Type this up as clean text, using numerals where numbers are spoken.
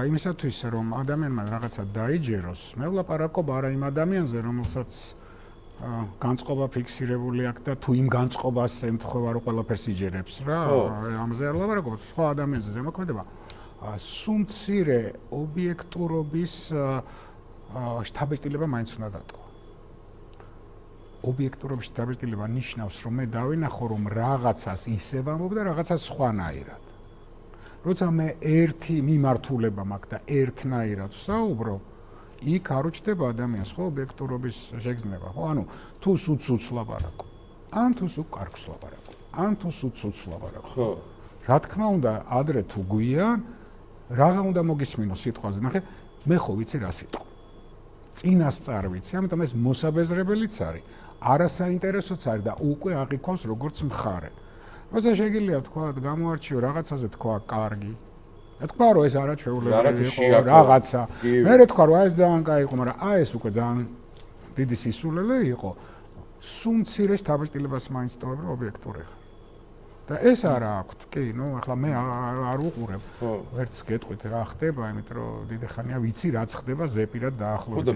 იმისათვის რომ ადამიანმა რაღაცა დაიჯეროს, მე ვლაპარაკობ არა იმ ადამიანზე, რომელსაც განწყობა ფიქსირებული აქვს და თუ იმ განწყობას ემთხვევა რომ ყველაფერს იჯერებს რა, ამაზე არ ვლაპარაკობ, სხვა ადამიანზე ზემოქმედება. სუმცირე ობიექტურობის შთაბეჭდილება მაინც უნდა დატოვა. ობიექტურობის შთაბეჭდილება ნიშნავს, რომ მე დავინახო, რომ რაღაცას ისე ვამბობ და რაღაცას სხვანაირად. როცა მე ერთი მიმართულება მაქვს და ერთნაირად ვსაუბრობ, იქ არ უჩნდება ადამიანს ხო ობიექტურობის შეგრძნება, ხო? ანუ თუ სუცუც ვლაპარაკობ, ან თუ სულ კარგს ვლაპარაკობ, ან თუ სუცუც ვლაპარაკობ. ხო. რა თქმა უნდა, ადრე თუ გვიან, რაღა უნდა მოგისმინოს სიტყვაზე. ნახე, მე ხო ვიცი რა სიტყვა. წინასწარ ვიცი, ამიტომ ეს მოსაბეზრებელიც არის, არასაინტერესოც არის და უკვე აღიქვავს როგორც მხარე. როცა შეგიძლია თქვა, გამოარჩიო რაღაცაზე თქვა კარგი. თქვა რომ ეს არაჩვეულებელი იყო რაღაცა. მე თქვა რომ ეს ძალიან კაი იყო, მაგრამ ეს უკვე ძალიან დიდი სისულელე იყო. სუმცირე შთაბეჭდილებას მაინც ტოვებ რომ ობიექტური ხარ. და ეს არა აქვთ, კი, ახლა მე არ უყურებ. ვერც გეტყვით რა ხდება, იმიტომ რომ დიდი ხანია ვიცი რაც ხდება ზეპირად დაახლოებით.